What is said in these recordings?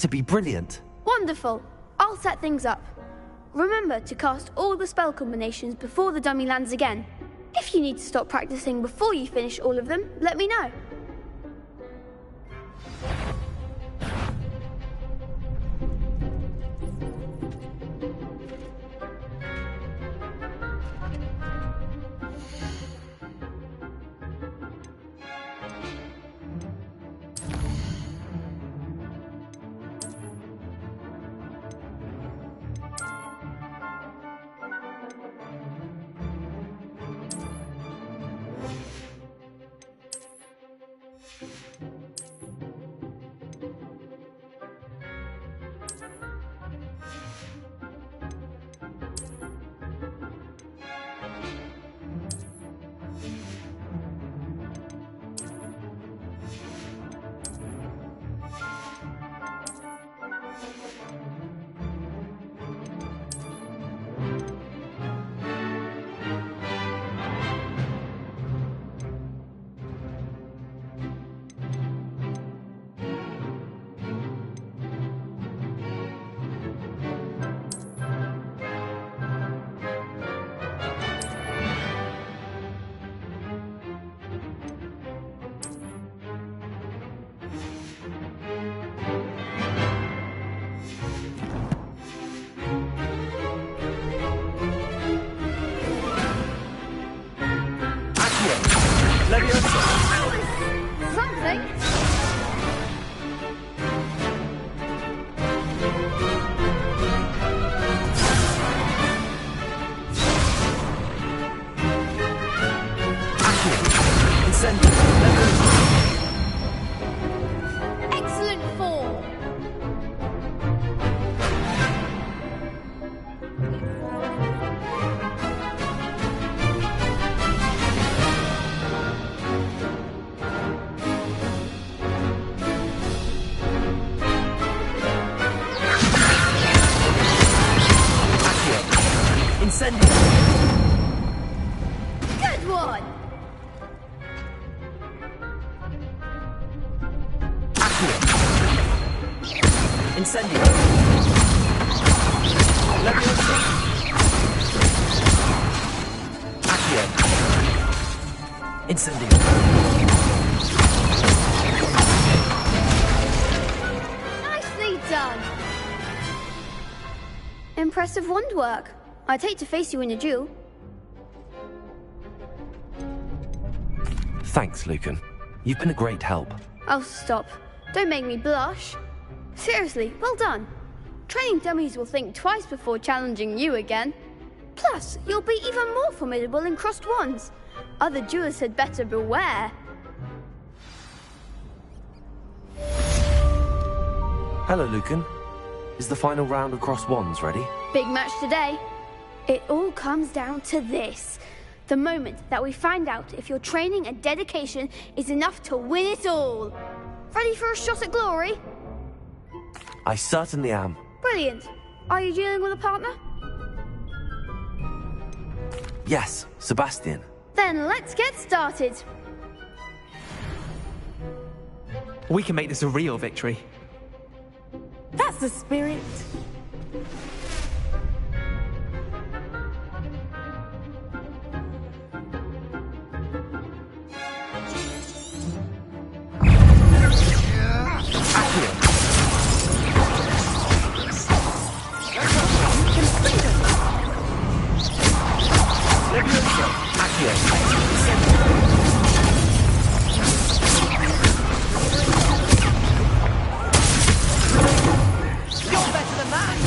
That'd be brilliant. Wonderful. I'll set things up. Remember to cast all the spell combinations before the dummy lands again. If you need to stop practicing before you finish all of them, let me know. Something. Excellent form. Incendio. Good one. Incendio. Leviosa. Accio. Incendio. Nicely done. Impressive wand work. I'd hate to face you in a duel. Thanks, Lucan. You've been a great help. Oh, stop. Don't make me blush. Seriously, well done. Training dummies will think twice before challenging you again. Plus, you'll be even more formidable in crossed wands. Other duelists had better beware. Hello, Lucan. Is the final round of crossed wands ready? Big match today. It all comes down to this. The moment that we find out if your training and dedication is enough to win it all. Ready for a shot at glory? I certainly am. Brilliant. Are you dealing with a partner? Yes, Sebastian. Then let's get started. We can make this a real victory. That's the spirit. You're better than that!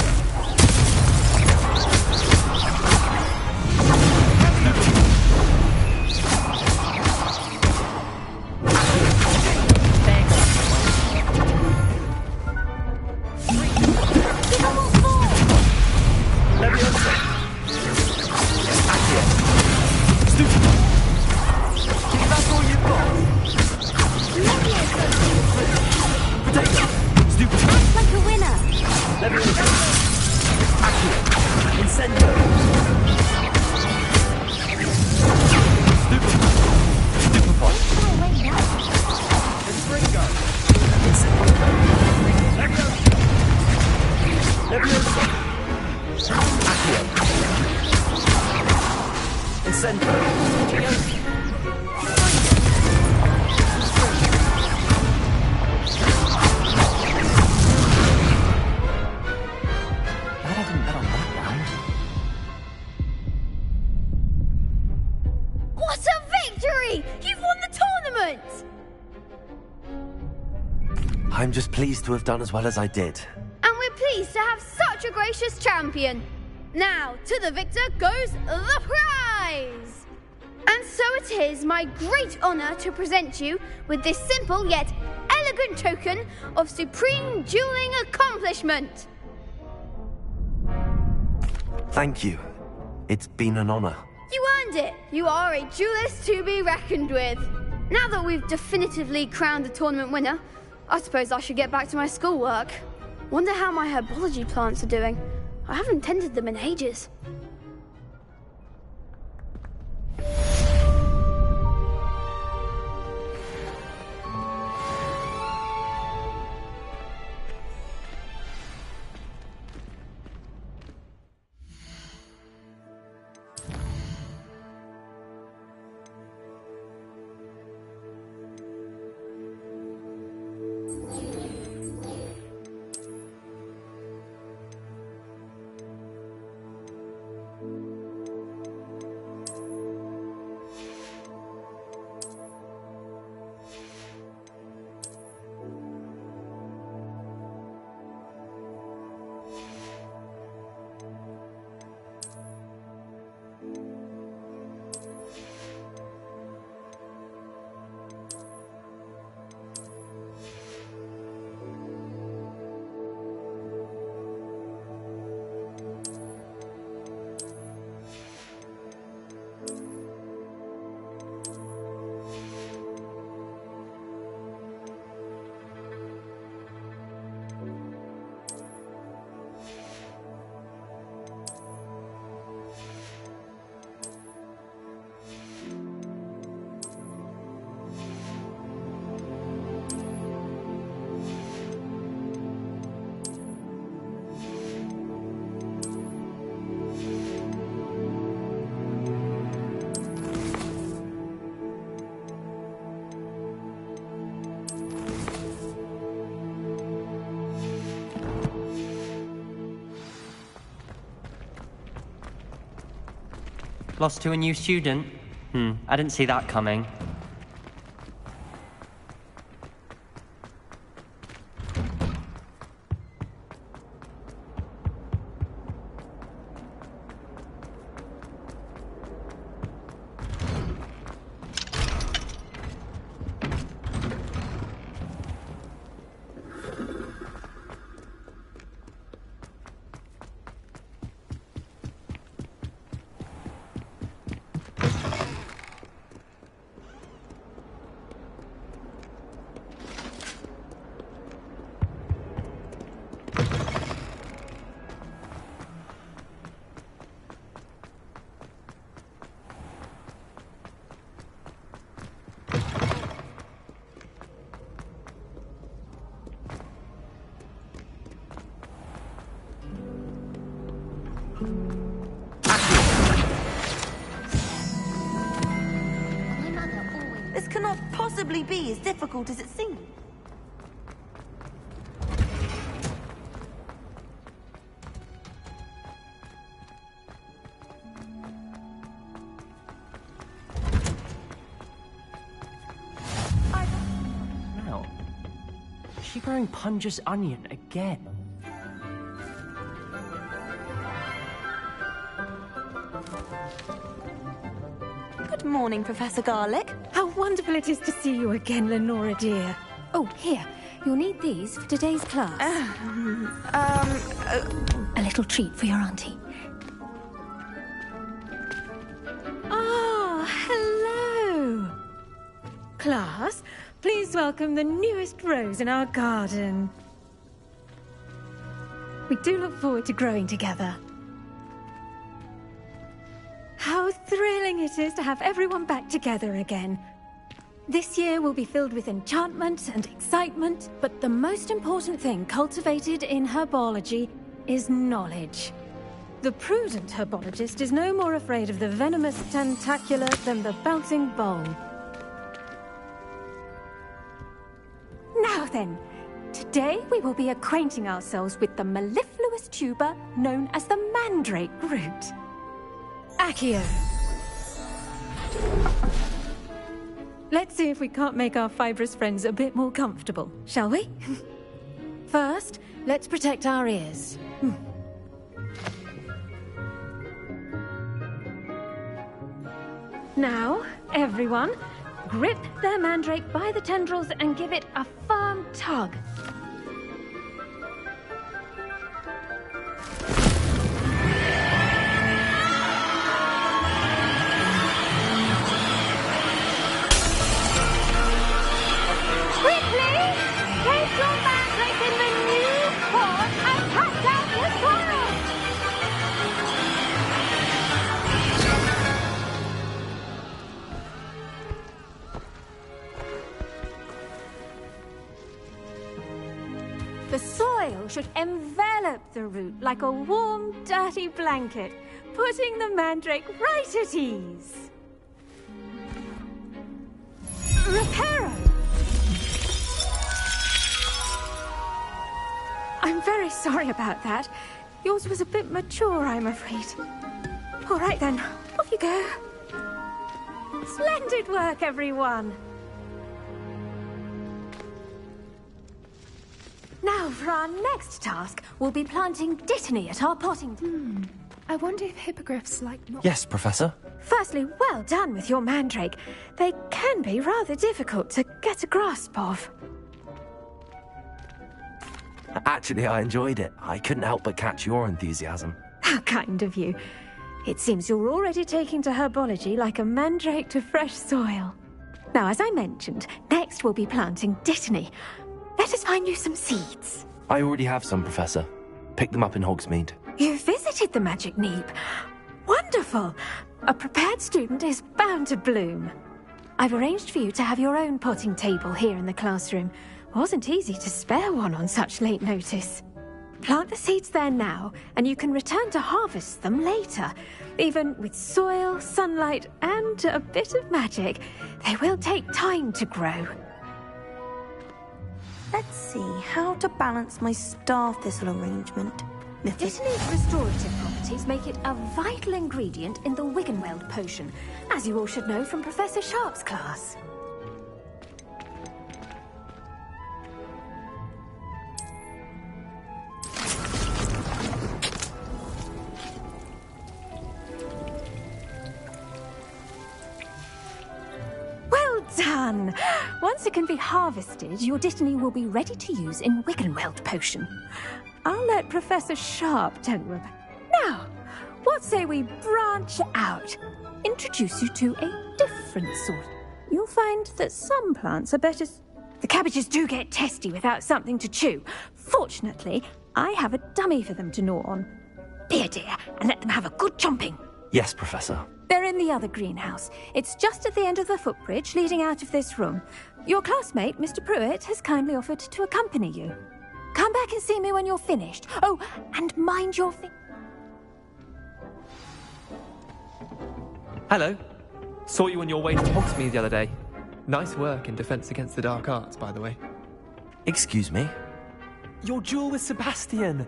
pleased to have done as well as I did. And we're pleased to have such a gracious champion. Now, to the victor goes the prize! And so it is my great honour to present you with this simple yet elegant token of supreme dueling accomplishment. Thank you. It's been an honour. You earned it. You are a duelist to be reckoned with. Now that we've definitively crowned the tournament winner, I suppose I should get back to my schoolwork. Wonder how my herbology plants are doing. I haven't tended them in ages. Lost to a new student? I didn't see that coming. This cannot possibly be as difficult as it seems. Now, is she growing Punja's onion again? Good morning, Professor Garlic. How wonderful it is to see you again, Lenora dear. Oh, here. You'll need these for today's class. A little treat for your auntie. Ah, hello. Class, please welcome the newest rose in our garden. We do look forward to growing together. How thrilling it is to have everyone back together again. This year will be filled with enchantment and excitement, but the most important thing cultivated in herbology is knowledge. The prudent herbologist is no more afraid of the venomous tentacula than the bouncing bulb. Now then, today we will be acquainting ourselves with the mellifluous tuber known as the mandrake root. Accio. Let's see if we can't make our fibrous friends a bit more comfortable, shall we? First, let's protect our ears. Now, everyone, grip their mandrake by the tendrils and give it a firm tug. Quickly, place your mandrake in the new pot and cut down the soil. The soil should envelop the root like a warm, dirty blanket, putting the mandrake right at ease. Reparo! I'm very sorry about that. Yours was a bit mature, I'm afraid. All right then, off you go. Splendid work, everyone. Now, for our next task, we'll be planting dittany at our potting. I wonder if hippogriffs like... Yes, Professor. Firstly, well done with your mandrake. They can be rather difficult to get a grasp of. Actually, I enjoyed it. I couldn't help but catch your enthusiasm. How kind of you. It seems you're already taking to herbology like a mandrake to fresh soil. Now, as I mentioned, next we'll be planting dittany. Let us find you some seeds. I already have some, Professor. Picked them up in Hogsmeade. You visited the Magic Neep. Wonderful. A prepared student is bound to bloom. I've arranged for you to have your own potting table here in the classroom. Wasn't easy to spare one on such late notice. Plant the seeds there now, and you can return to harvest them later. Even with soil, sunlight, and a bit of magic, they will take time to grow. Let's see how to balance my star thistle arrangement. Dittany's restorative properties make it a vital ingredient in the Wiggenweld potion, as you all should know from Professor Sharp's class. Well done! Once it can be harvested, your dittany will be ready to use in Wiggenweld potion. I'll let Professor Sharp tell you about it. Now, what say we branch out? Introduce you to a different sort. You'll find that some plants are better... The cabbages do get testy without something to chew. Fortunately, I have a dummy for them to gnaw on. Be a dear, and let them have a good chomping. Yes, Professor. They're in the other greenhouse. It's just at the end of the footbridge leading out of this room. Your classmate, Mr. Pruitt, has kindly offered to accompany you. Come back and see me when you're finished. Oh, and mind your Hello. Saw you on your way to Hogsmeade the other day. Nice work in Defense Against the Dark Arts, by the way. Excuse me? Your duel with Sebastian.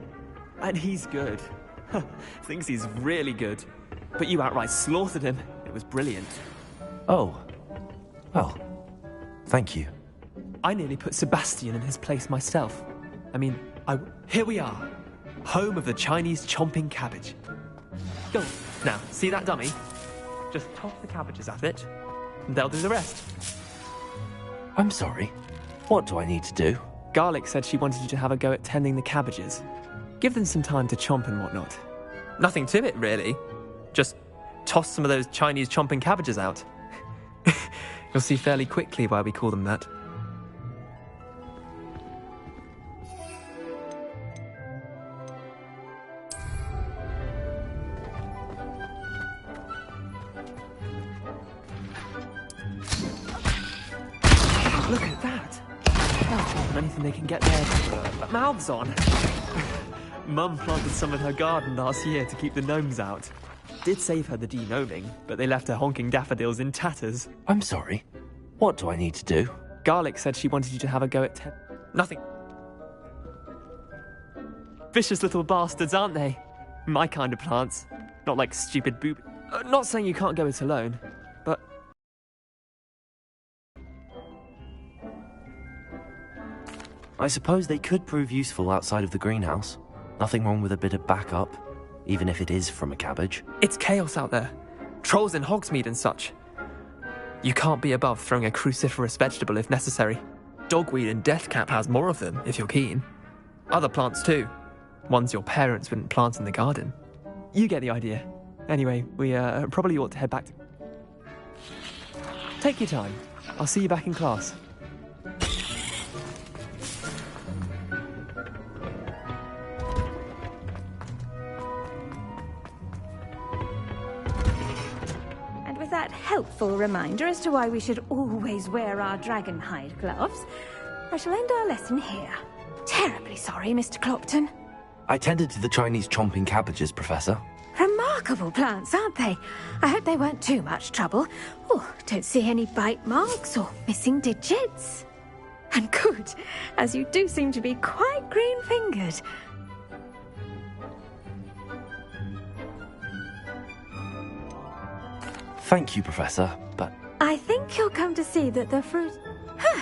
And he's good. Thinks he's really good. But you outright slaughtered him. It was brilliant. Oh. Well, thank you. I nearly put Sebastian in his place myself. I mean, Here we are. Home of the Chinese chomping cabbage. Go. Now, see that dummy? Just toss the cabbages at it, and they'll do the rest. I'm sorry. What do I need to do? Garlic said she wanted you to have a go at tending the cabbages. Give them some time to chomp and whatnot. Nothing to it, really. Just toss some of those Chinese chomping cabbages out. You'll see fairly quickly why we call them that. Look at that! They'll chomp on anything they can get their mouths on. Mum planted some in her garden last year to keep the gnomes out. Did save her the de-gnoming, but they left her honking daffodils in tatters. I'm sorry. What do I need to do? Garlic said she wanted you to have a go at Nothing. Vicious little bastards, aren't they? My kind of plants. Not like stupid boob... not saying you can't go it alone, but... I suppose they could prove useful outside of the greenhouse. Nothing wrong with a bit of backup, even if it is from a cabbage. It's chaos out there. Trolls in Hogsmeade and such. You can't be above throwing a cruciferous vegetable if necessary. Dogweed and deathcap has more of them, if you're keen. Other plants too. Ones your parents wouldn't plant in the garden. You get the idea. Anyway, we probably ought to head back to... Take your time. I'll see you back in class. And with that helpful reminder as to why we should always wear our dragon hide gloves, I shall end our lesson here. Terribly sorry, Mr. Clopton. I tended to the Chinese chomping cabbages, Professor. Remarkable plants, aren't they? I hope they weren't too much trouble. Oh, don't see any bite marks or missing digits. And good, as you do seem to be quite green-fingered. Thank you, Professor, but... I think you'll come to see that the fruit... Huh.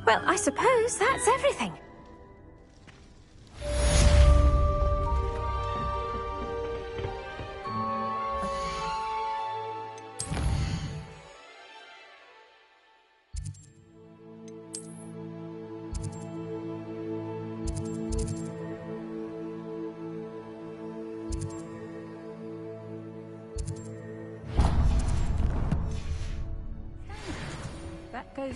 Well, I suppose that's everything. That goes...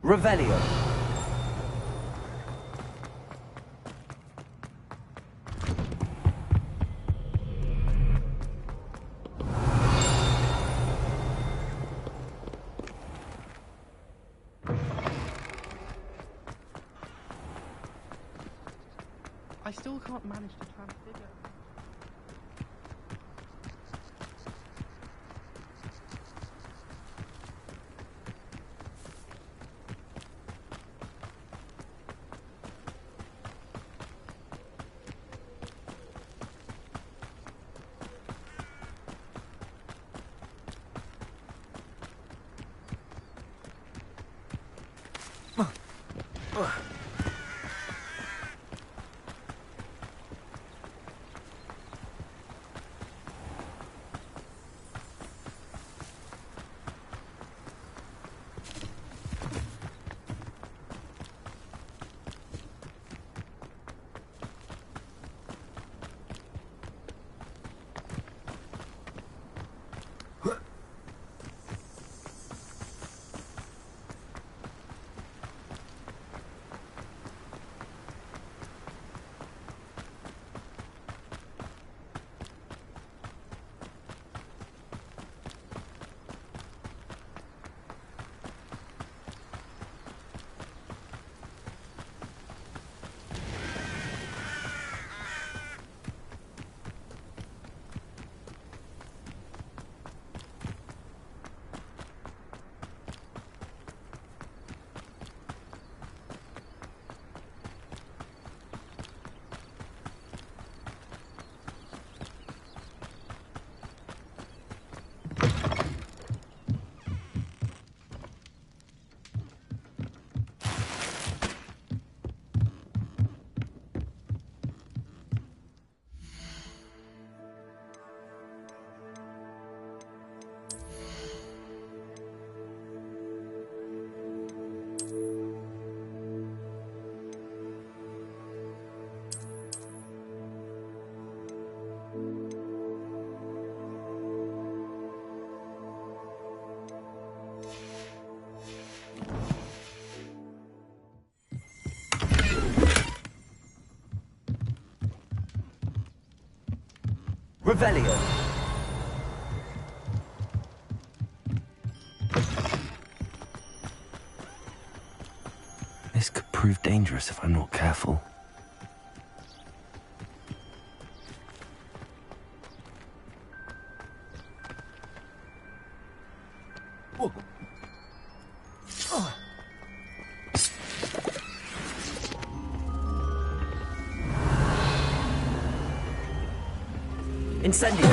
Revelio. I still can't manage to transfigure. Revelio. This could prove dangerous if I'm not careful. Incendio!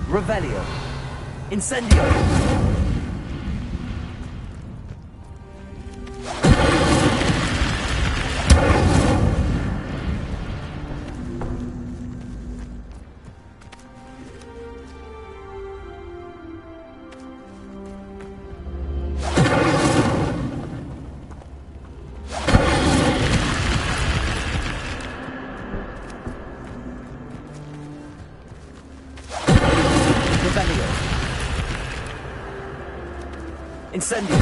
Revelio! Incendio! Incendio!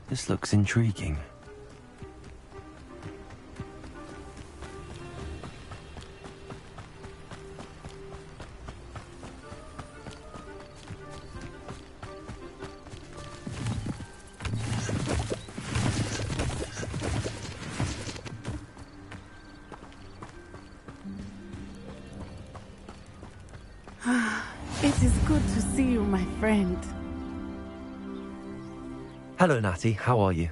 This looks intriguing. It is good to see you, my friend. Hello, Natty. How are you?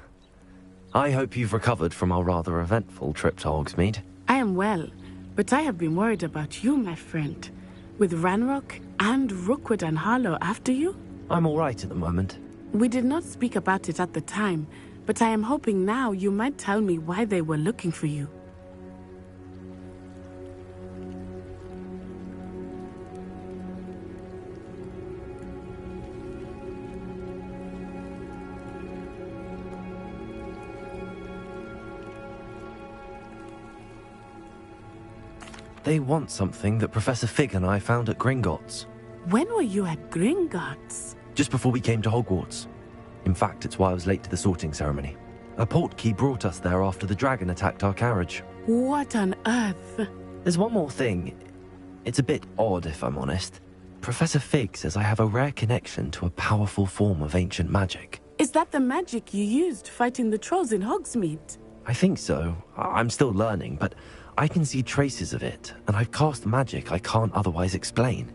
I hope you've recovered from our rather eventful trip to Hogsmeade. I am well, but I have been worried about you, my friend. With Ranrock and Rookwood and Harlow after you? I'm all right at the moment. We did not speak about it at the time, but I am hoping now you might tell me why they were looking for you. They want something that Professor Fig and I found at Gringotts. When were you at Gringotts? Just before we came to Hogwarts. In fact, it's why I was late to the sorting ceremony. A portkey brought us there after the dragon attacked our carriage. What on earth? There's one more thing. It's a bit odd, if I'm honest. Professor Fig says I have a rare connection to a powerful form of ancient magic. Is that the magic you used fighting the trolls in Hogsmeade? I think so. I'm still learning, but I can see traces of it, and I've cast magic I can't otherwise explain.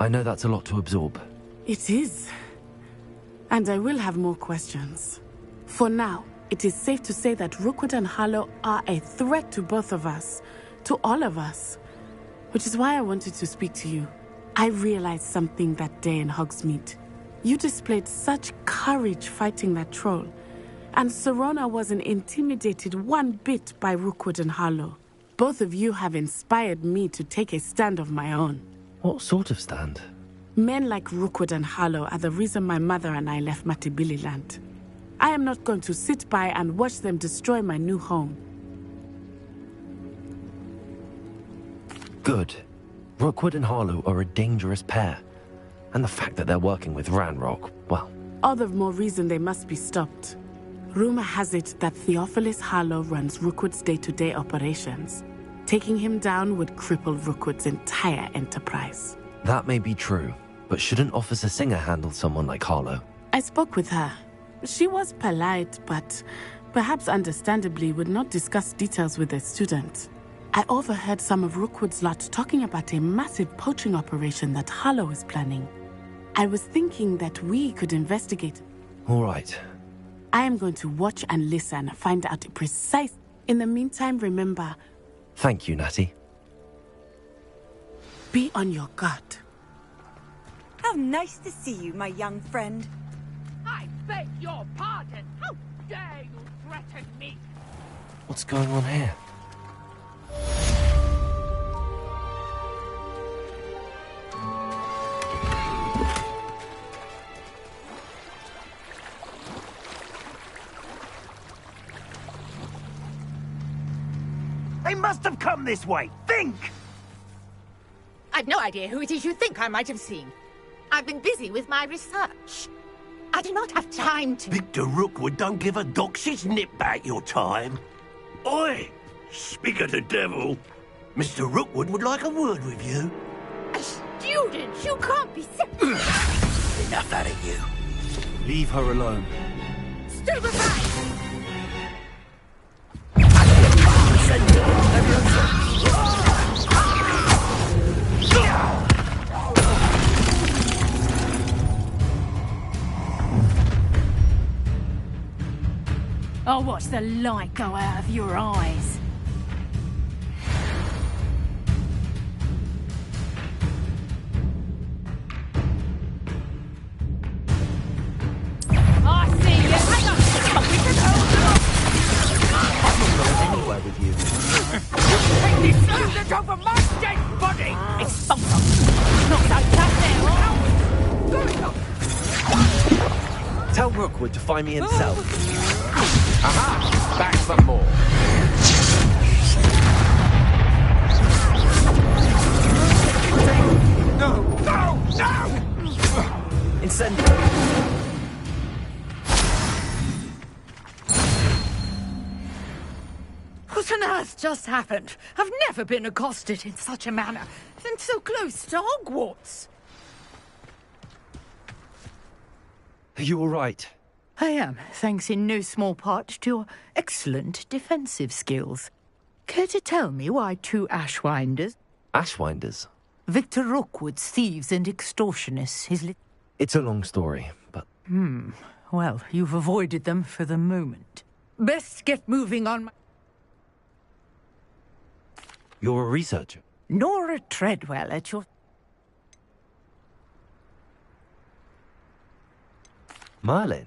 I know that's a lot to absorb. It is. And I will have more questions. For now, it is safe to say that Rookwood and Harlow are a threat to both of us, to all of us. Which is why I wanted to speak to you. I realized something that day in Hogsmeade. You displayed such courage fighting that troll, and Serona wasn't intimidated one bit by Rookwood and Harlow. Both of you have inspired me to take a stand of my own. What sort of stand? Men like Rookwood and Harlow are the reason my mother and I left Mattibilliland. I am not going to sit by and watch them destroy my new home. Good. Rookwood and Harlow are a dangerous pair. And the fact that they're working with Ranrock, well... All the more reason they must be stopped. Rumor has it that Theophilus Harlow runs Rookwood's day-to-day operations. Taking him down would cripple Rookwood's entire enterprise. That may be true, But shouldn't Officer Singer handle someone like Harlow? I spoke with her. She was polite, but perhaps understandably would not discuss details with a student. I overheard some of Rookwood's lot talking about a massive poaching operation that Harlow is planning. I was thinking that we could investigate. All right. I am going to watch and listen, find out precise. In the meantime, remember... Thank you, Natty. Be on your guard. How nice to see you, my young friend. I beg your pardon. How dare you threaten me? What's going on here? They must have come this way. Think! I've no idea who it is you think I might have seen. I've been busy with my research. I do not have time to... Victor Rookwood don't give a doxy's nip back your time. Oi! Speak of the devil. Mr. Rookwood would like a word with you. A student? You can't be Enough out of you. Leave her alone. Stupefy! I'll watch the light go out of your eyes. I see you. Hang on. We can hold I'm not going anywhere with you. Take this student over my dead body! Expulse them. Not so tough there. Tell Rookwood to find me himself. Aha! Back for more. No! No! No! Incendiary. What on earth just happened? I've never been accosted in such a manner, and so close to Hogwarts. Are you all right? I am, thanks in no small part to your excellent defensive skills. Care to tell me why two Ashwinders? Ashwinders? Victor Rookwood's thieves and extortionists, It's a long story, but... Well, you've avoided them for the moment. Best get moving on my... You're a researcher? Nora Treadwell at your... Merlin?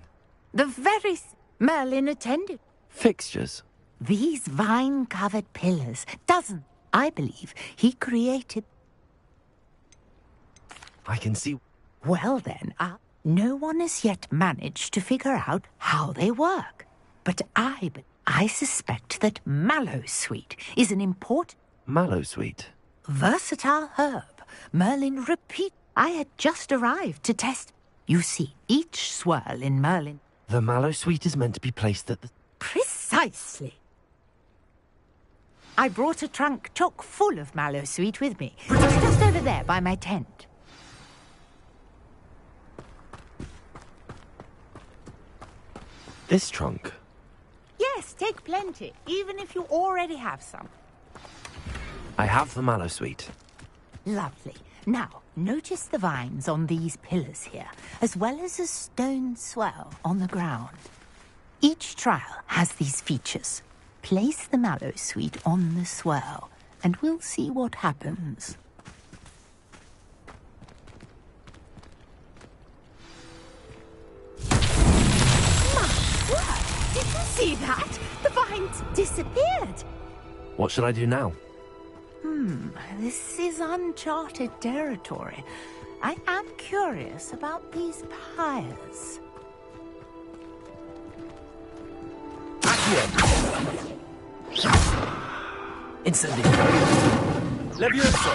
The very... Merlin attended. Fixtures? These vine-covered pillars, I believe, he created... I can see... Well then, no one has yet managed to figure out how they work. But I suspect that Mallowsweet is an important... Mallowsweet? Versatile herb. Merlin repeat. I had just arrived to test... You see, each swirl in Merlin... The Mallowsweet is meant to be placed at the... Precisely. I brought a trunk chock full of Mallowsweet with me. It's just over there by my tent. This trunk? Yes, take plenty, even if you already have some. I have the Mallowsweet. Lovely. Now, notice the vines on these pillars here, as well as a stone swell on the ground. Each trial has these features. Place the Mallowsweet on the swell, and we'll see what happens. My word! Did you see that? The vines disappeared. What should I do now? This is uncharted territory. I am curious about these pyres. Incendiary. Levioso.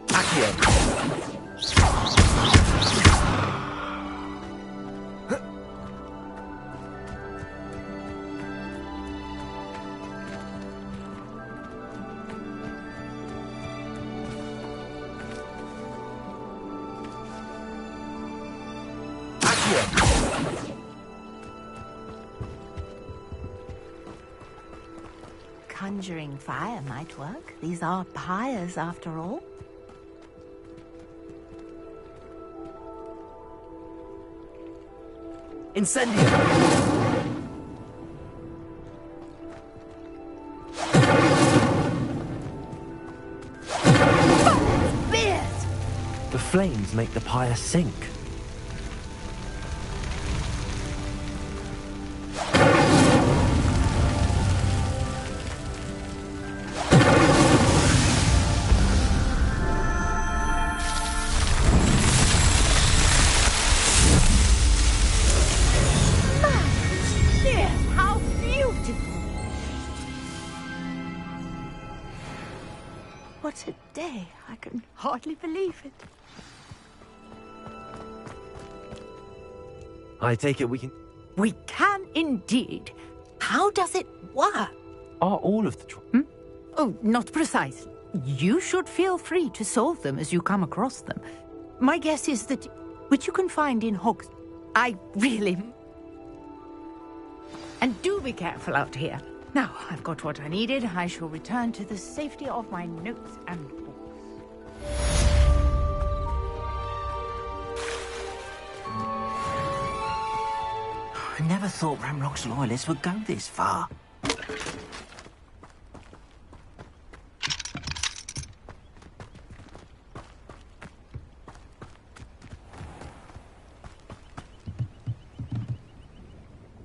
Accio. Conjuring fire might work. These are pyres, after all. Incendio! The flames make the pyre sink. What a day. I can hardly believe it. I take it we can... We can indeed. How does it work? Are all of the... Oh, not precisely. You should feel free to solve them as you come across them. My guess is that... which you can find in Hogs... I really... And do be careful out here. Now, I've got what I needed. I shall return to the safety of my notes and books. I never thought Ramrock's loyalists would go this far.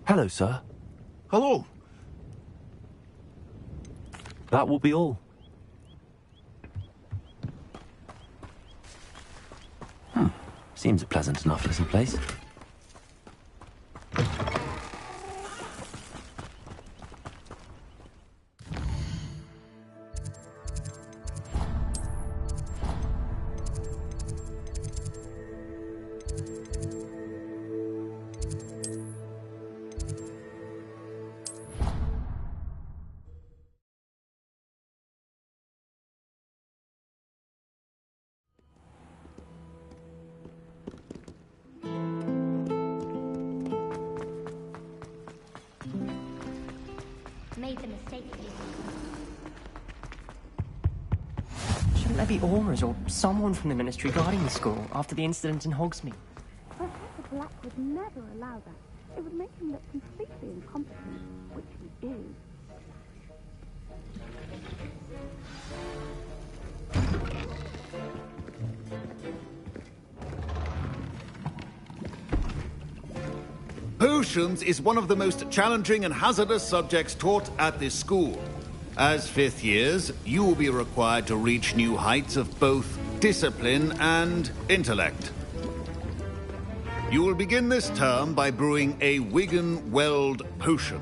Hello, sir. Hello. That will be all. Seems a pleasant enough little place. Made the mistake. Shouldn't there be aurors or someone from the Ministry guarding the school after the incident in Hogsmeade? Professor Black would never allow that. It would make him look completely incompetent, which he is. Potions is one of the most challenging and hazardous subjects taught at this school. As fifth years, you will be required to reach new heights of both discipline and intellect. You will begin this term by brewing a Wigan Weld potion.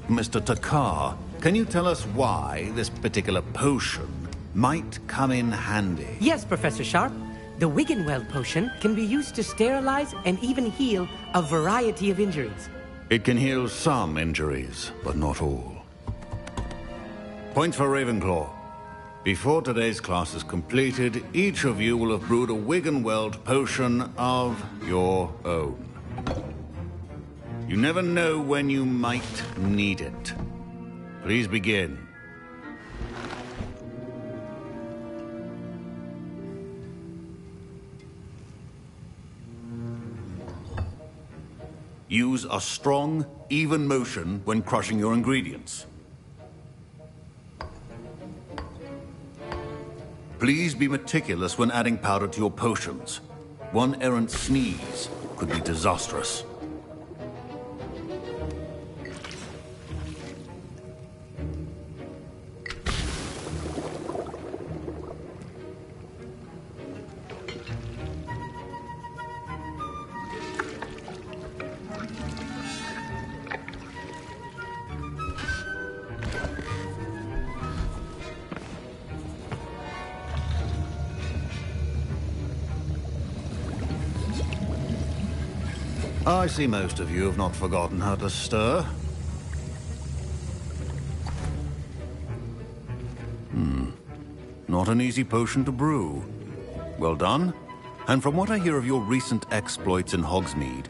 Mr. Takar, can you tell us why this particular potion might come in handy? Yes, Professor Sharp. The Wiggenweld potion can be used to sterilize and even heal a variety of injuries. It can heal some injuries, but not all. Points for Ravenclaw. Before today's class is completed, each of you will have brewed a Wiggenweld potion of your own. You never know when you might need it. Please begin. Use a strong, even motion when crushing your ingredients. Please be meticulous when adding powder to your potions. One errant sneeze could be disastrous. I see most of you have not forgotten how to stir. Not an easy potion to brew. Well done. And from what I hear of your recent exploits in Hogsmeade,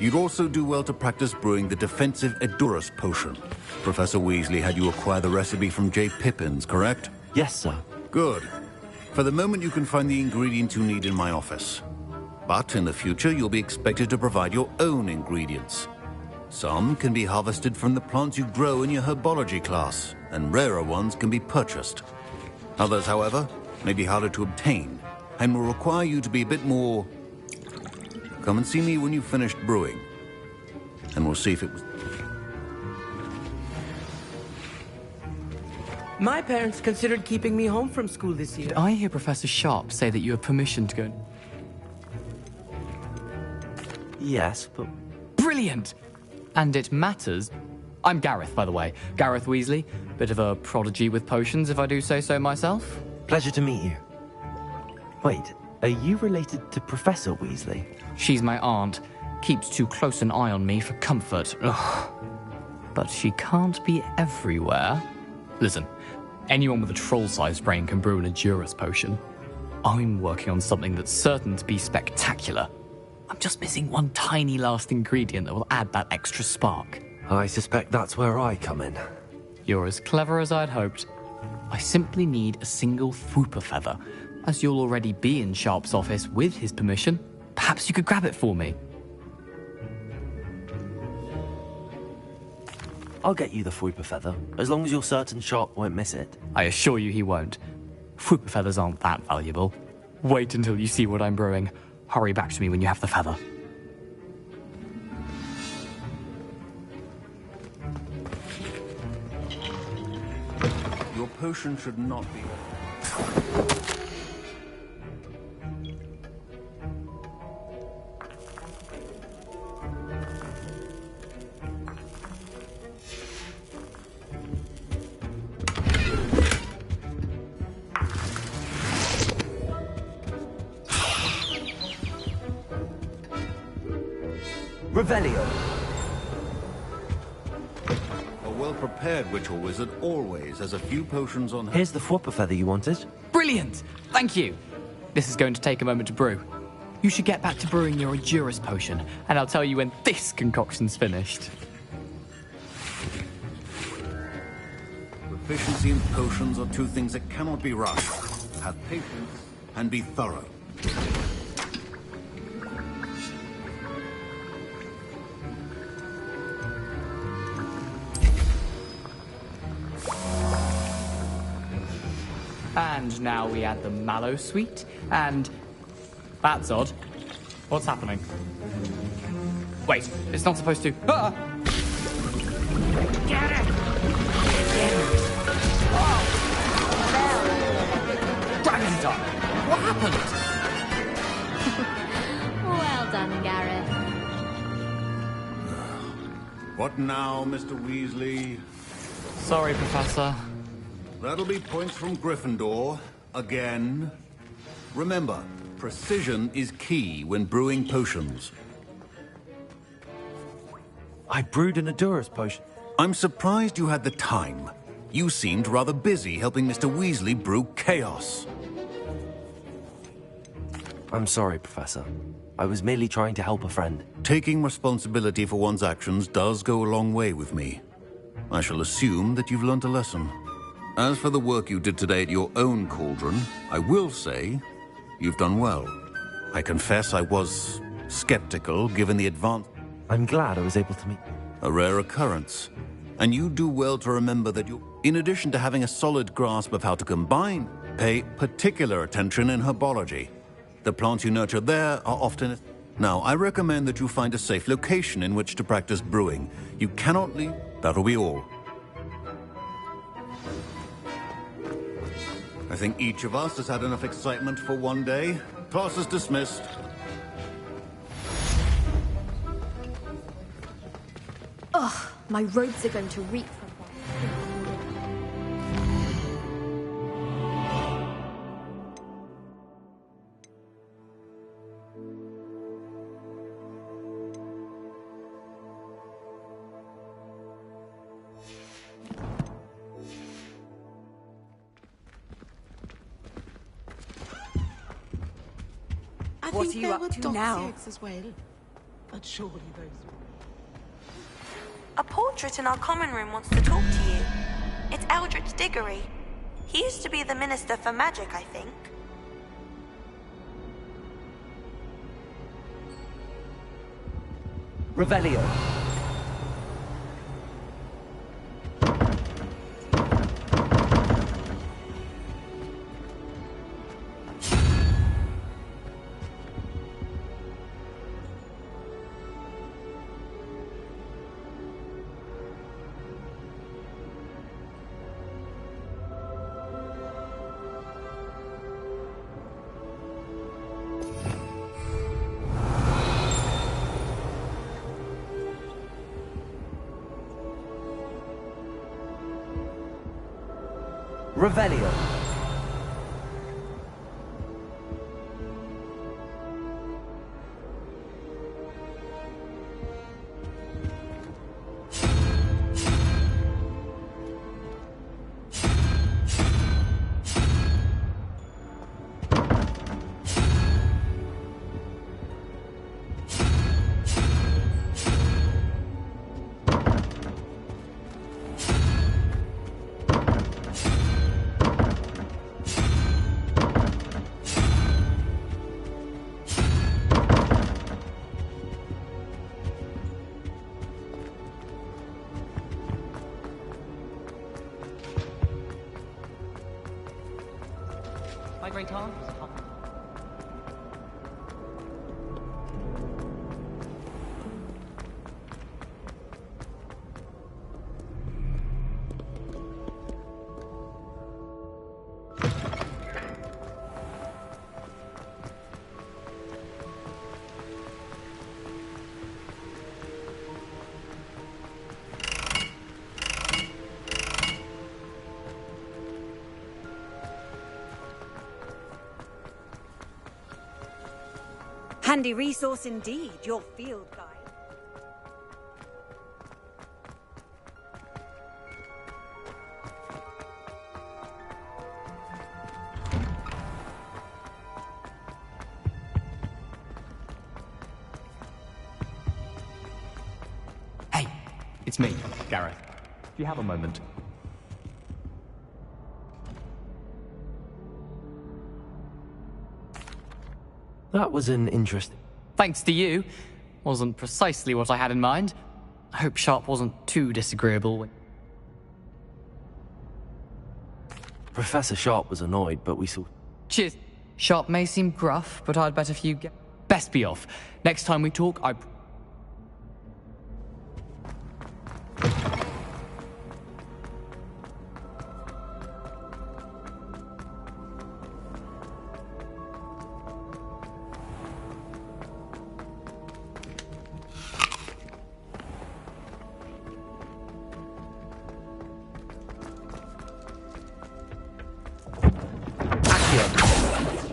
you'd also do well to practice brewing the defensive Edurus potion. Professor Weasley had you acquire the recipe from J. Pippins, correct? Yes, sir. Good. For the moment, you can find the ingredients you need in my office. But in the future, you'll be expected to provide your own ingredients. Some can be harvested from the plants you grow in your herbology class, and rarer ones can be purchased. Others, however, may be harder to obtain, and will require you to be a bit more... Come and see me when you've finished brewing, and we'll see if it was... My parents considered keeping me home from school this year. Did I hear Professor Sharp say that you have permission to go... Yes, but... Brilliant! And it matters. I'm Gareth, by the way. Gareth Weasley. Bit of a prodigy with potions, if I do say so myself. Pleasure to meet you. Wait, are you related to Professor Weasley? She's my aunt. Keeps too close an eye on me for comfort. Ugh. But she can't be everywhere. Listen, anyone with a troll-sized brain can brew an Edurus potion. I'm working on something that's certain to be spectacular. I'm just missing one tiny last ingredient that will add that extra spark. I suspect that's where I come in. You're as clever as I'd hoped. I simply need a single Fwooper feather. As you'll already be in Sharp's office with his permission, perhaps you could grab it for me. I'll get you the Fwooper feather, as long as you're certain Sharp won't miss it. I assure you he won't. Fwooper feathers aren't that valuable. Wait until you see what I'm brewing. Hurry back to me when you have the feather. Your potion should not be... Revelio. A well-prepared ritual wizard always has a few potions on hand. Here's the Fwooper feather you wanted. Brilliant! Thank you! This is going to take a moment to brew. You should get back to brewing your Edurus potion, and I'll tell you when this concoction's finished. Proficiency in potions are two things that cannot be rushed. Have patience and be thorough. And now we add the mallow sweet, and... That's odd. What's happening? Wait, it's not supposed to... Ah! Get it! Dragon time! What happened? Well done, Gareth. What now, Mr. Weasley? Sorry, Professor. That'll be points from Gryffindor. Again. Remember, precision is key when brewing potions. I brewed an Edurus potion. I'm surprised you had the time. You seemed rather busy helping Mr. Weasley brew chaos. I'm sorry, Professor. I was merely trying to help a friend. Taking responsibility for one's actions does go a long way with me. I shall assume that you've learnt a lesson. As for the work you did today at your own cauldron, I will say you've done well. I confess I was skeptical given the advance... I'm glad I was able to meet... A rare occurrence. And you do well to remember that you, in addition to having a solid grasp of how to combine, pay particular attention in herbology. The plants you nurture there are often... Now, I recommend that you find a safe location in which to practice brewing. You cannot leave... That'll be all. I think each of us has had enough excitement for one day. Class is dismissed. Ugh, my robes are going to reek from that. At What think are you there up were to dog's now? eggs as well. But surely those... A portrait in our common room wants to talk to you. It's Eldritch Diggory. He used to be the Minister for Magic, I think. Revelio. Revelio. My great aunt. Handy resource indeed, your field guide. Hey, it's me, Gareth. Do you have a moment? That was an interesting... Thanks to you. Wasn't precisely what I had in mind. I hope Sharp wasn't too disagreeable. Professor Sharp was annoyed, but we saw... Cheers. Sharp may seem gruff, but I'd bet if you get... Best be off. Next time we talk, I...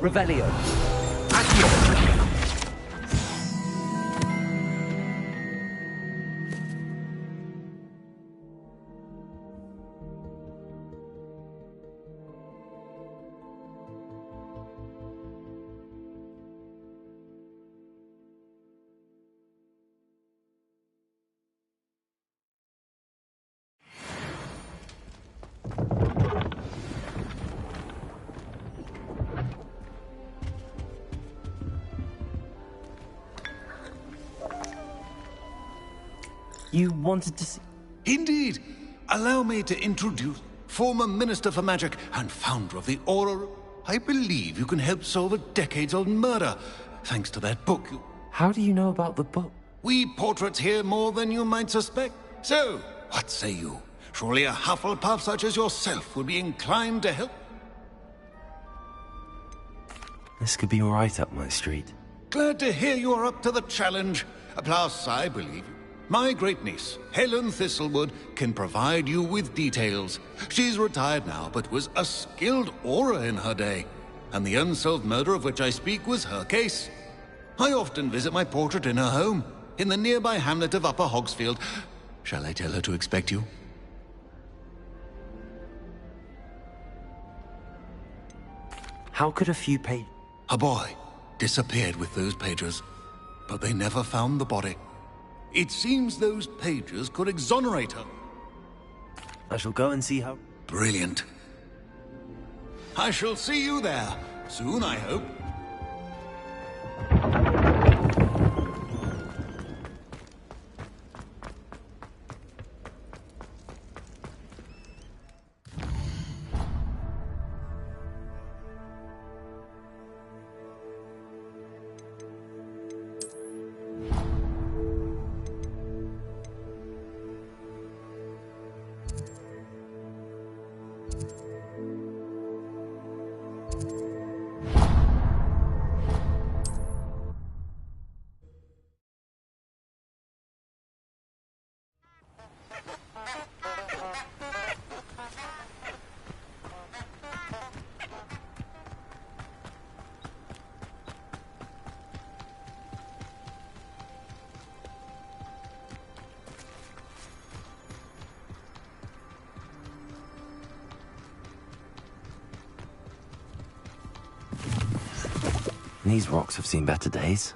Revelio. You wanted to see... Indeed. Allow me to introduce former Minister for Magic and founder of the Aura. I believe you can help solve a decades-old murder, thanks to that book. How do you know about the book? We portraits here more than you might suspect. So, what say you? Surely a Hufflepuff such as yourself would be inclined to help? This could be right up my street. Glad to hear you are up to the challenge. Plus, I believe you. My great-niece, Helen Thistlewood, can provide you with details. She's retired now, but was a skilled aura in her day. And the unsolved murder of which I speak was her case. I often visit my portrait in her home, in the nearby hamlet of Upper Hogsfield. Shall I tell her to expect you? How could a few pages... A boy, disappeared with those pages, but they never found the body. It seems those pages could exonerate her. I shall go and see how... Brilliant. I shall see you there, soon I hope. These rocks have seen better days.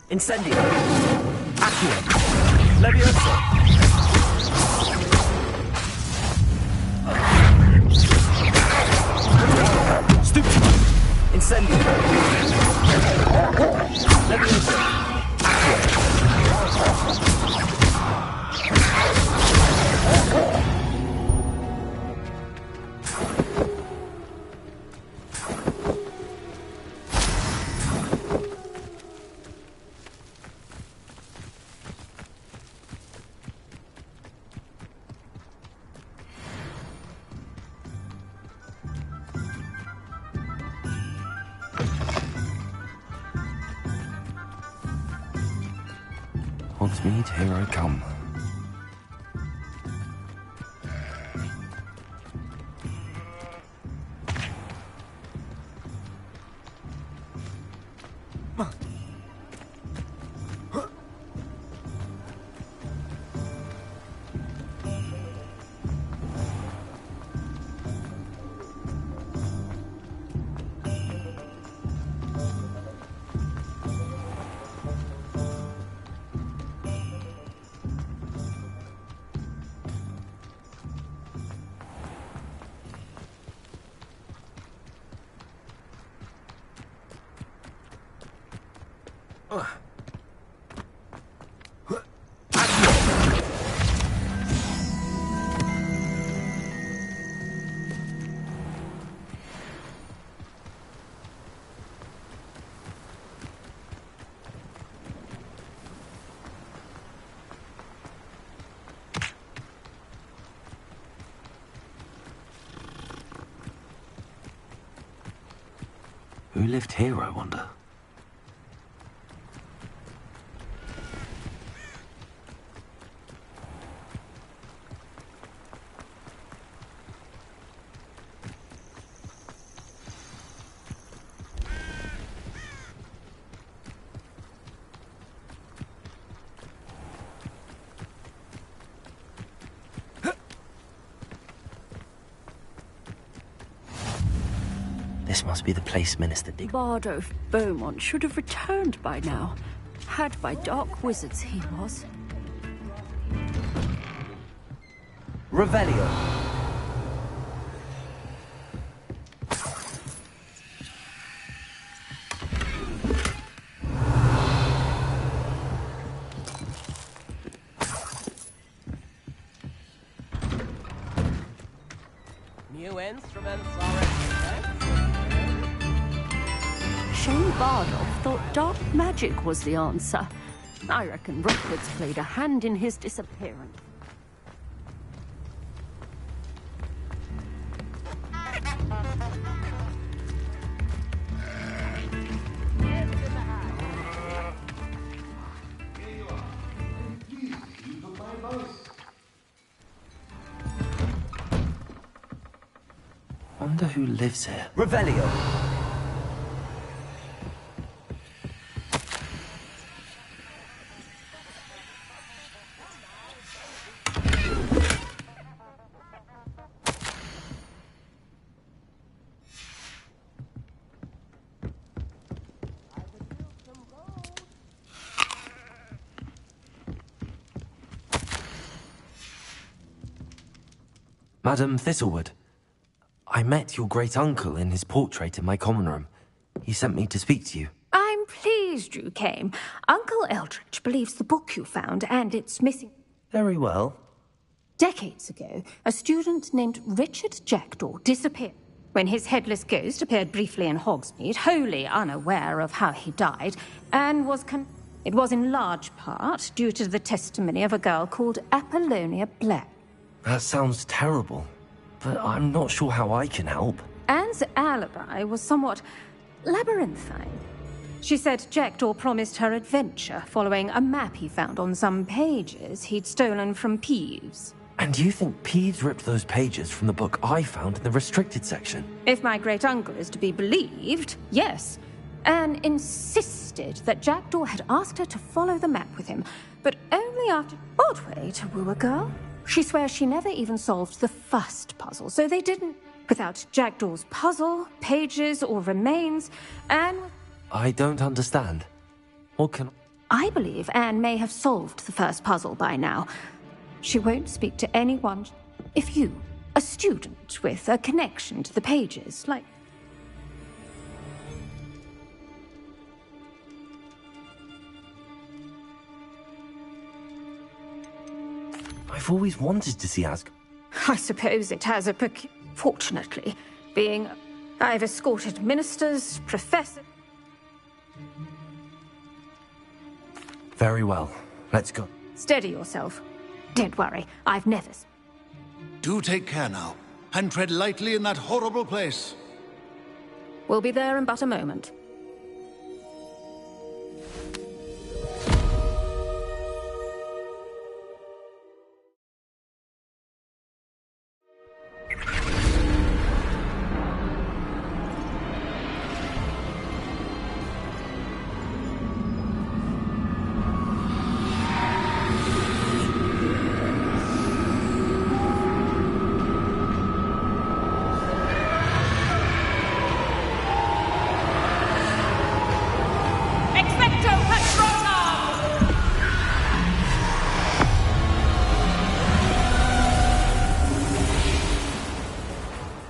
Incendio! Accio! Levioso! Stupid! Incendio! Levioso! Hogsmeade, here I come. Who lived here, I wonder? This must be the place Minister Dick... Bardo Beaumont should have returned by now. Had by dark wizards he was. Revelio. New instruments already. Shane Bardock thought dark magic was the answer. I reckon Rookwood's played a hand in his disappearance. wonder who lives here. Revelio. Madam Thistlewood, I met your great-uncle in his portrait in my common room. He sent me to speak to you. I'm pleased you came. Uncle Eldridge believes the book you found and it's missing. Very well. Decades ago, a student named Richard Jackdaw disappeared. When his headless ghost appeared briefly in Hogsmeade, wholly unaware of how he died, and it was in large part due to the testimony of a girl called Apollonia Black. That sounds terrible, but I'm not sure how I can help. Anne's alibi was somewhat labyrinthine. She said Jackdaw promised her adventure following a map he found on some pages he'd stolen from Peeves. And you think Peeves ripped those pages from the book I found in the restricted section? If my great-uncle is to be believed, yes. Anne insisted that Jackdaw had asked her to follow the map with him, but only after... Odd way to woo a girl. She swears she never even solved the first puzzle, so they didn't. Without Jackdaw's puzzle, pages, or remains, Anne... I don't understand. What can... I believe Anne may have solved the first puzzle by now. She won't speak to anyone if you, a student with a connection to the pages, like... I've always wanted to see Azkaban. I suppose it has a Fortunately, I've escorted ministers, professors... Very well. Let's go. Steady yourself. Don't worry, I've never... Do take care now, and tread lightly in that horrible place. We'll be there in but a moment.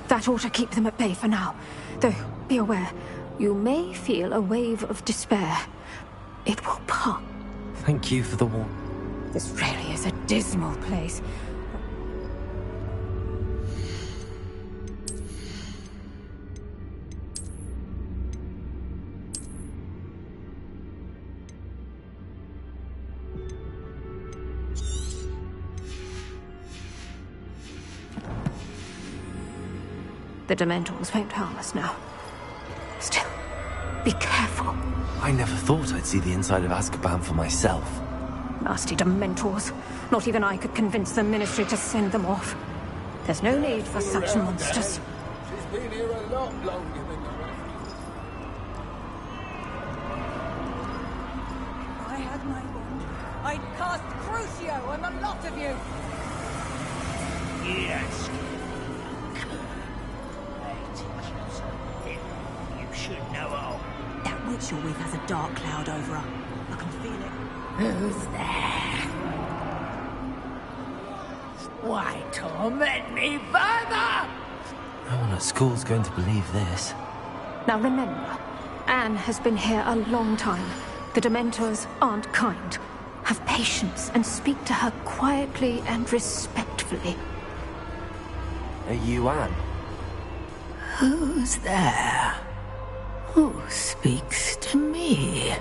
That ought to keep them at bay for now. Though, be aware, you may feel a wave of despair. It will pass. Thank you for the warning. This really is a dismal place. The Dementors won't harm us now. Still, be careful. I never thought I'd see the inside of Azkaban for myself. Nasty Dementors. Not even I could convince the Ministry to send them off. There's no need for such monsters. She's been here a lot longer than the rest. If I had my wand, I'd cast Crucio on the lot of you. Yes. You should know all. That witch you're with has a dark cloud over her. I can feel it. Who's there? Why torment me further? No one at school's going to believe this. Now remember, Anne has been here a long time. The Dementors aren't kind. Have patience and speak to her quietly and respectfully. Are you Anne? Who's there? Who speaks to me?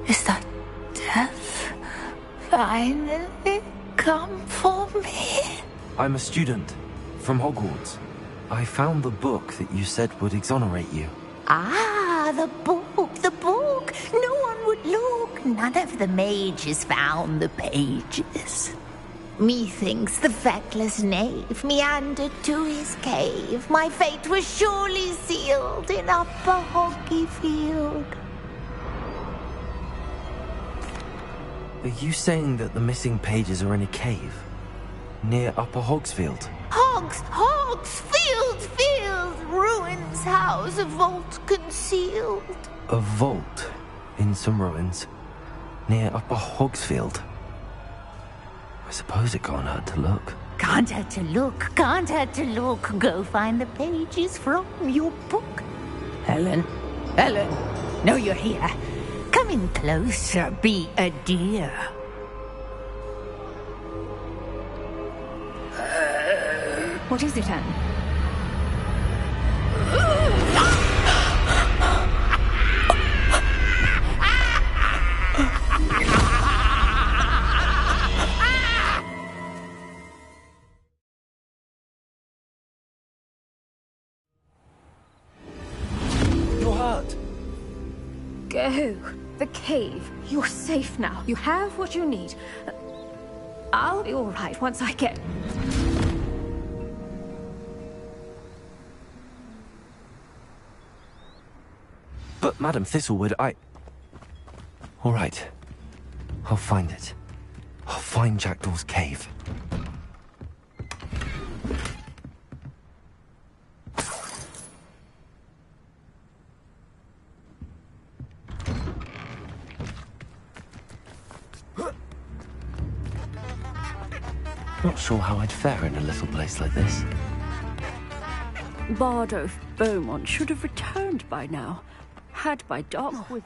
Is that death finally come for me? I'm a student from Hogwarts. I found the book that you said would exonerate you. Ah, the book, the book. No one would look. None of the mages found the pages. Methinks the feckless knave meandered to his cave. My fate was surely sealed in Upper Hoggy Field. Are you saying that the missing pages are in a cave? Near Upper Hogsfield? Field! Ruins house a vault concealed. A vault in some ruins near Upper Hogsfield. I suppose it can't hurt to look. Can't hurt to look. Go find the pages from your book. Helen, know you're here. Come in closer, be a dear. What is it, Anne? You're hurt. Go. The cave. You're safe now. You have what you need. I'll be all right once I get... But Madam Thistlewood, all right. I'll find it. I'll find Jackdaw's cave. Not sure how I'd fare in a little place like this. Bardolph Beaumont should have returned by now, had my dark wizard.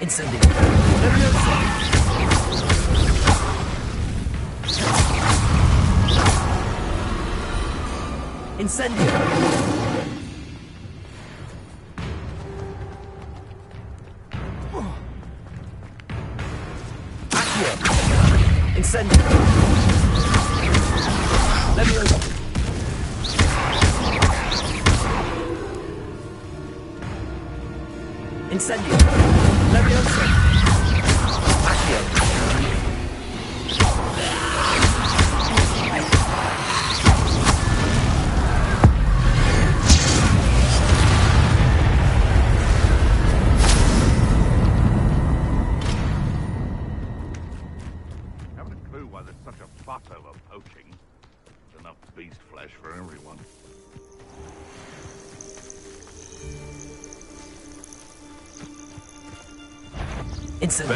Incendio. Incendio. Accio. Incendio. Leviosa. Incendio. Leviosa. Accio. Haven't a clue why there's such a fuss over poaching. There's enough beast flesh for everyone. Incendio.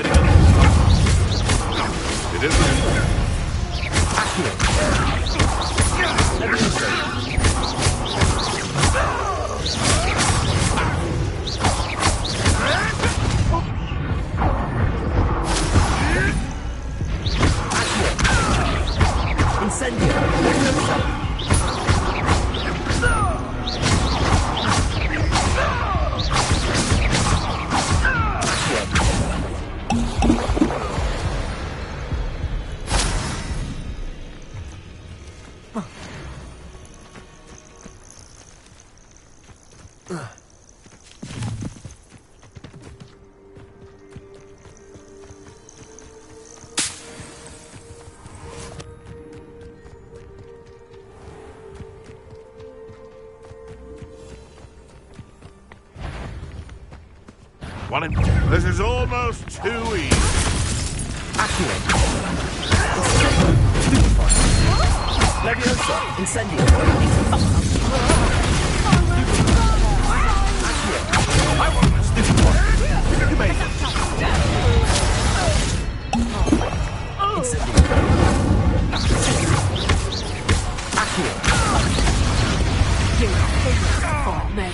It isn't. Accio. Leviosa. Incendio. Leviosa. This is almost too easy. Accio. Leviosa. Incendio. I want a stupid one. You made it. Incendio. Accio. For me.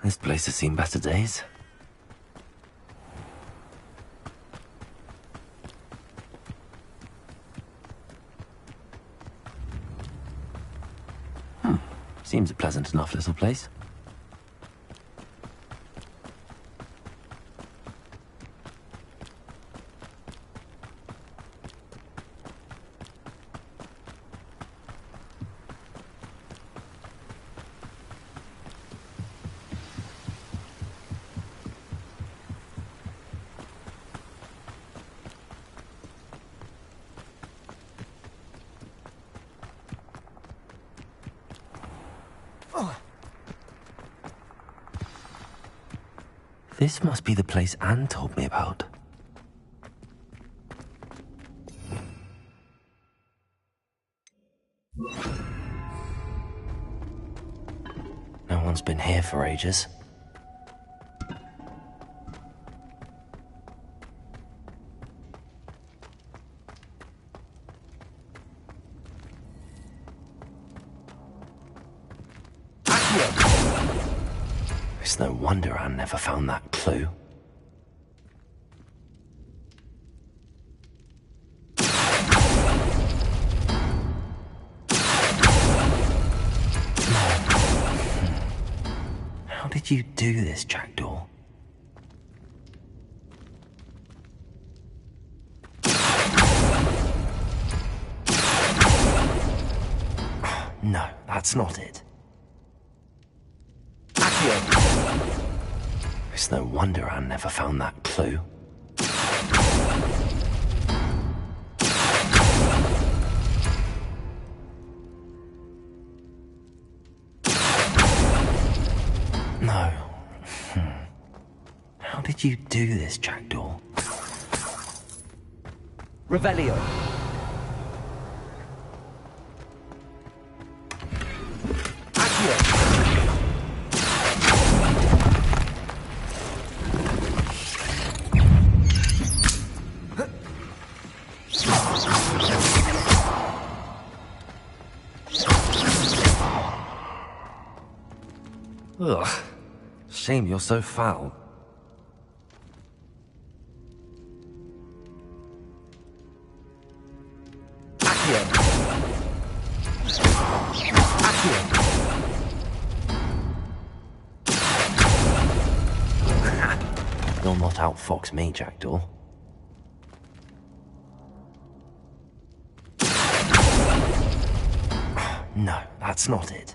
This place has seen better days. Seems a pleasant enough little place. This must be the place Anne told me about. No one's been here for ages. It's no wonder Anne never found that clue. How did you do this, Jackdaw? No, that's not it. It's no wonder Anne never found that clue. No. How did you do this, Jackdaw? Revelio. Ugh. Shame you're so foul. You'll not outfox me, Jackdaw. No, that's not it.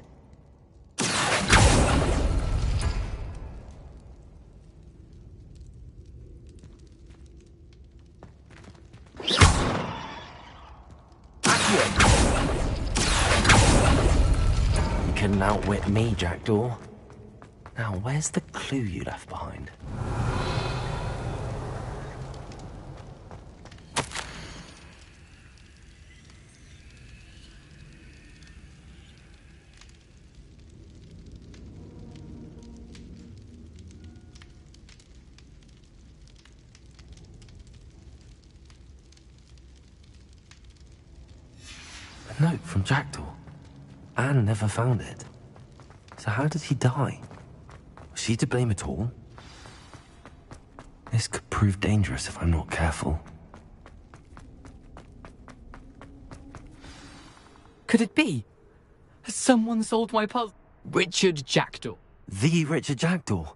You couldn't outwit me, Jackdaw. Now, where's the clue you left behind? A note from Jackdaw. Anne never found it. So how did he die? Was she to blame at all? This could prove dangerous if I'm not careful. Could it be? Has someone solved my puzzle? Richard Jackdaw. The Richard Jackdaw?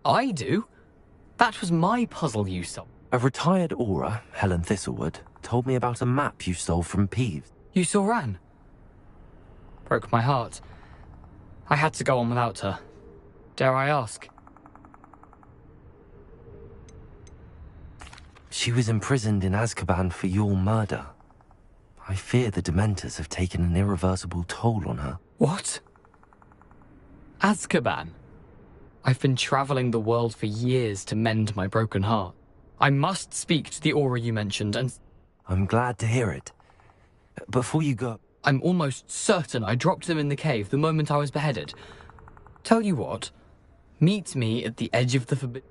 I do? That was my puzzle you solved. A retired aura, Helen Thistlewood, told me about a map you stole from Peeves. You saw Anne? Broke my heart. I had to go on without her. Dare I ask? She was imprisoned in Azkaban for your murder. I fear the Dementors have taken an irreversible toll on her. What? Azkaban? I've been traveling the world for years to mend my broken heart. I must speak to the aura you mentioned and... I'm glad to hear it. Before you go... I'm almost certain I dropped them in the cave the moment I was beheaded. Tell you what, Meet me at the edge of the forbidden...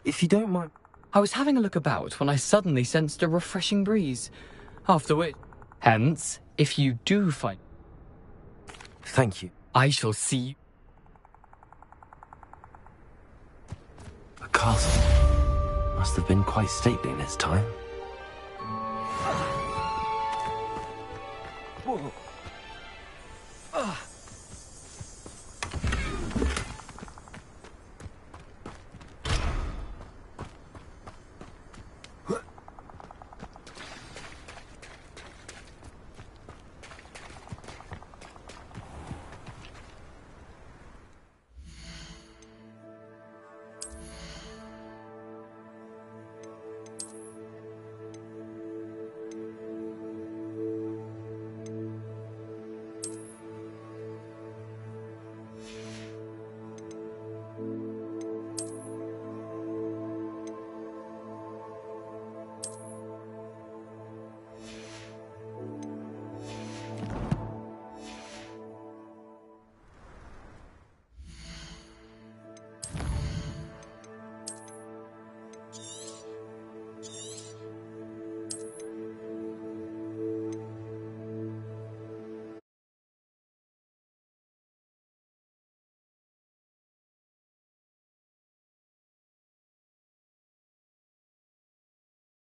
If you don't mind... I was having a look about when I suddenly sensed a refreshing breeze. After which... Hence, if you do find... Thank you. I shall see you... The castle must have been quite stately in its time. Whoa.